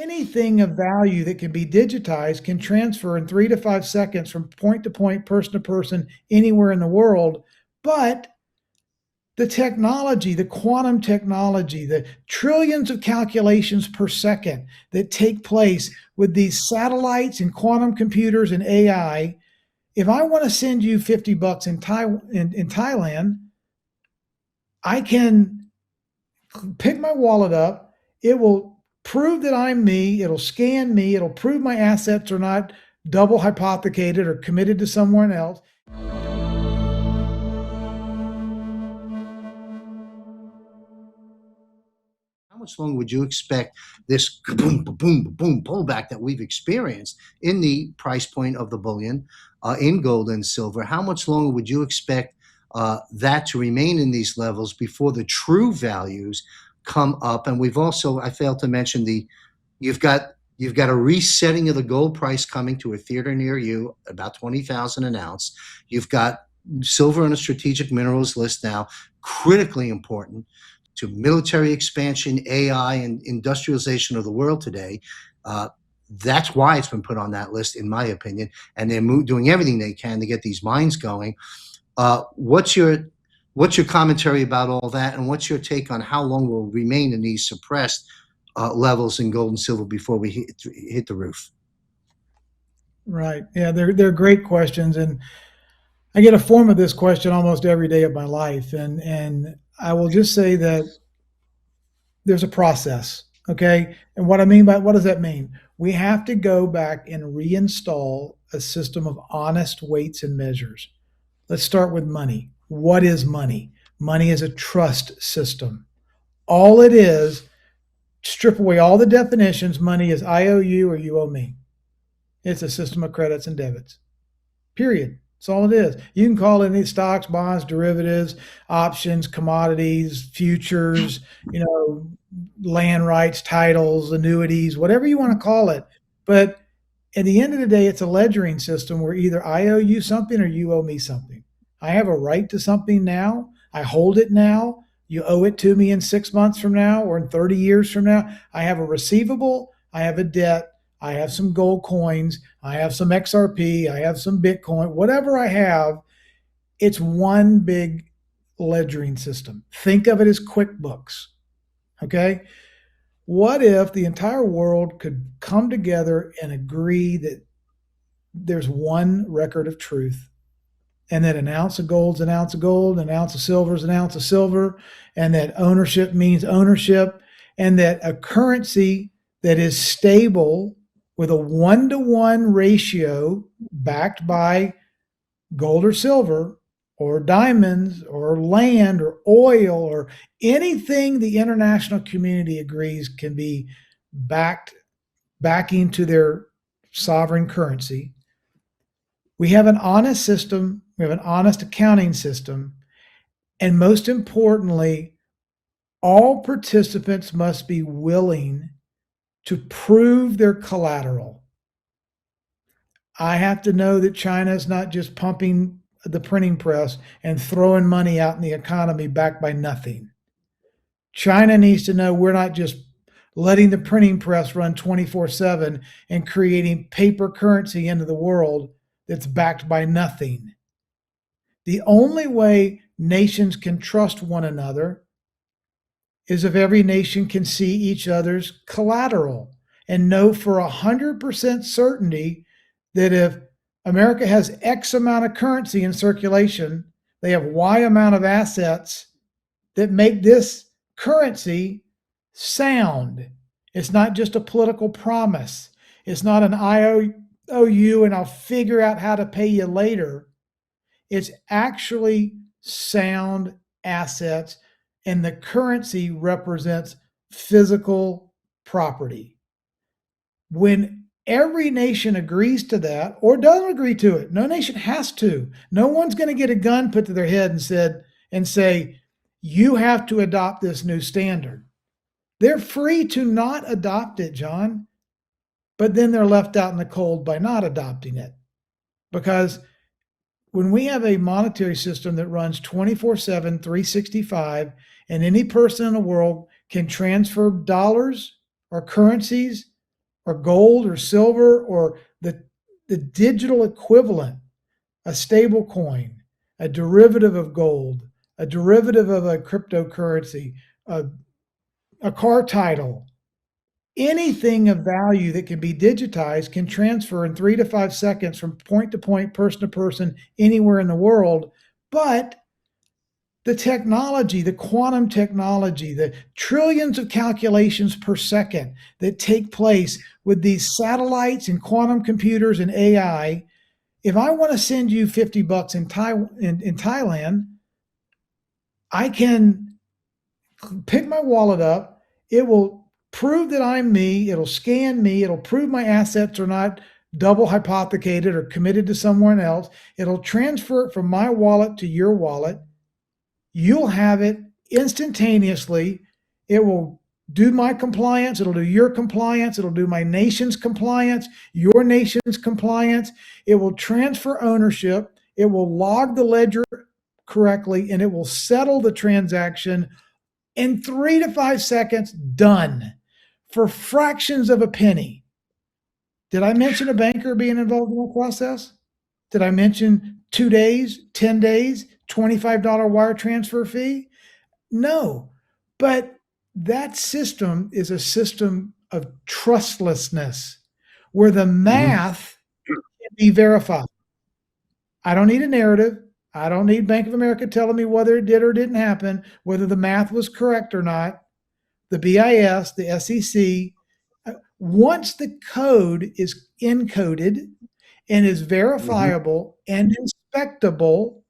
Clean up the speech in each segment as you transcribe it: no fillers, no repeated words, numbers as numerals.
anything of value that can be digitized can transfer in 3 to 5 seconds from point to point, person to person, anywhere in the world. But the technology, the quantum technology, the trillions of calculations per second that take place with these satellites and quantum computers and AI, if I want to send you $50 in Thailand, I can pick my wallet up. It will prove that I'm me. It'll scan me. It'll prove my assets are not double hypothecated or committed to someone else. How much longer would you expect this boom, boom, boom pullback that we've experienced in the price point of the bullion, in gold and silver? How much longer would you expect that to remain in these levels before the true values come up? And we've also, I failed to mention you've got a resetting of the gold price coming to a theater near you, about 20,000 an ounce. You've got silver on a strategic minerals list now, critically important to military expansion, AI, and industrialization of the world today. That's why it's been put on that list, in my opinion, and they're doing everything they can to get these mines going. What's your commentary about all that, and what's your take on how long we'll remain in these suppressed levels in gold and silver before we hit the roof? Right. Yeah, they're great questions, and I get a form of this question almost every day of my life, and I will just say that there's a process, okay? And what does that mean? We have to go back and reinstall a system of honest weights and measures. Let's start with money. What is money? Money is a trust system. All it is, strip away all the definitions, money is I owe you or you owe me. It's a system of credits and debits. Period. That's all it is. You can call it any stocks, bonds, derivatives, options, commodities, futures, land rights, titles, annuities, whatever you want to call it. But at the end of the day, it's a ledgering system where either I owe you something or you owe me something. I have a right to something now. I hold it now. You owe it to me in 6 months from now or in 30 years from now. I have a receivable. I have a debt. I have some gold coins. I have some XRP. I have some Bitcoin. Whatever I have, it's one big ledgering system. Think of it as QuickBooks. Okay? What if the entire world could come together and agree that there's one record of truth, and that an ounce of gold is an ounce of gold, an ounce of silver is an ounce of silver, and that ownership means ownership, and that a currency that is stable with a 1-to-1 ratio backed by gold or silver or diamonds or land or oil or anything the international community agrees can be backing to their sovereign currency. We have an honest system. We have an honest accounting system. And most importantly, all participants must be willing to prove their collateral. I have to know that China is not just pumping the printing press and throwing money out in the economy backed by nothing. China needs to know we're not just letting the printing press run 24/7 and creating paper currency into the world that's backed by nothing. The only way nations can trust one another is if every nation can see each other's collateral and know for 100% certainty that if America has X amount of currency in circulation, they have Y amount of assets that make this currency sound. It's not just a political promise. It's not an IOU and I'll figure out how to pay you later. It's actually sound assets, and the currency represents physical property. When every nation agrees to that or doesn't agree to it, no nation has to. No one's going to get a gun put to their head and say, you have to adopt this new standard. They're free to not adopt it, John, but then they're left out in the cold by not adopting it. Because when we have a monetary system that runs 24/7, 365, and any person in the world can transfer dollars or currencies or gold or silver or the digital equivalent, a stable coin, a derivative of gold, a derivative of a cryptocurrency, a car title, anything of value that can be digitized can transfer in 3 to 5 seconds from point to point, person to person, anywhere in the world. But the technology, the quantum technology, the trillions of calculations per second that take place with these satellites and quantum computers and AI, if I want to send you $50 in Thailand, I can pick my wallet up. It will prove that I'm me. It'll scan me. It'll prove my assets are not double hypothecated or committed to someone else. It'll transfer it from my wallet to your wallet. You'll have it instantaneously. It will do my compliance. It'll do your compliance. It'll do my nation's compliance, your nation's compliance. It will transfer ownership. It will log the ledger correctly, and it will settle the transaction in 3 to 5 seconds, done, for fractions of a penny. Did I mention a banker being involved in the process? Did I mention 2 days, 10 days, $25 wire transfer fee? No. But that system is a system of trustlessness where the math can be verified. I don't need a narrative. I don't need Bank of America telling me whether it did or didn't happen, whether the math was correct or not. The BIS, the SEC, once the code is encoded and is verifiable and inspectable,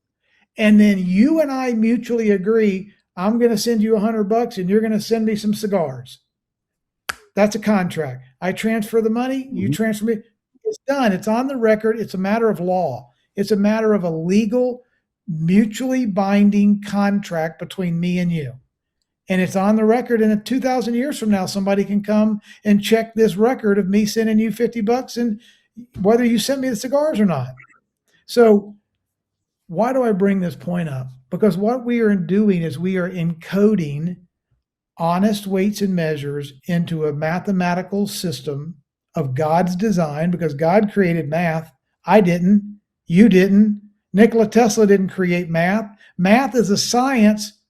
and then you and I mutually agree, I'm going to send you $100 and you're going to send me some cigars. That's a contract. I transfer the money, you transfer me. It's done. It's on the record. It's a matter of law. It's a matter of a legal, mutually binding contract between me and you. And it's on the record. And in 2,000 years from now, somebody can come and check this record of me sending you $50 and whether you sent me the cigars or not. So why do I bring this point up? Because what we are doing is we are encoding honest weights and measures into a mathematical system of God's design, because God created math. I didn't. You didn't. Nikola Tesla didn't create math. Math is a science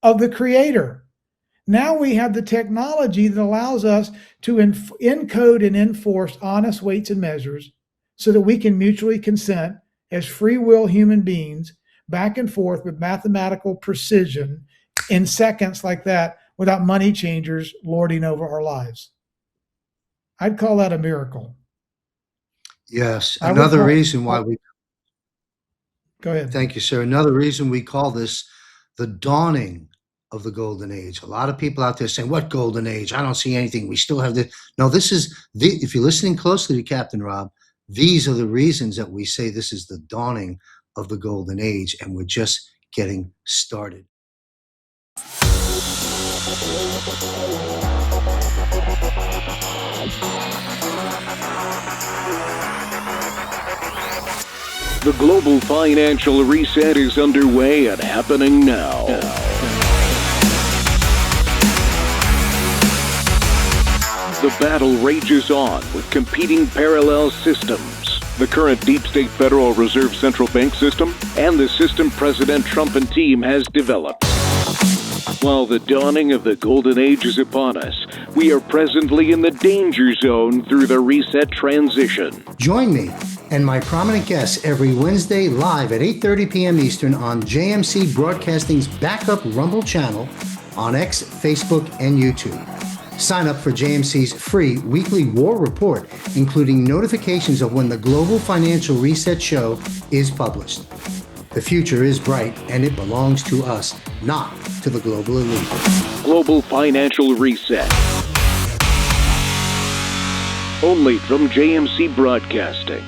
of the creator. Now we have the technology that allows us to encode and enforce honest weights and measures so that we can mutually consent as free will human beings back and forth with mathematical precision in seconds like that without money changers lording over our lives. I'd call that a miracle. Yes. Another reason why we... Go ahead. Thank you, sir. Another reason we call this the dawning of the golden age. A lot of people out there saying, what golden age? I don't see anything. We still have this. No, this is, if you're listening closely to Captain Rob, these are the reasons that we say this is the dawning of the golden age, and we're just getting started. The global financial reset is underway and happening now. The battle rages on with competing parallel systems. The current deep state Federal Reserve Central Bank system and the system President Trump and team has developed. While the dawning of the golden age is upon us, we are presently in the danger zone through the reset transition. Join me and my prominent guests every Wednesday live at 8:30 p.m. Eastern on JMC Broadcasting's backup Rumble channel on X, Facebook, and YouTube. Sign up for JMC's free weekly war report, including notifications of when the Global Financial Reset Show is published. The future is bright, and it belongs to us, not to the global elite. Global Financial Reset. Only from JMC Broadcasting.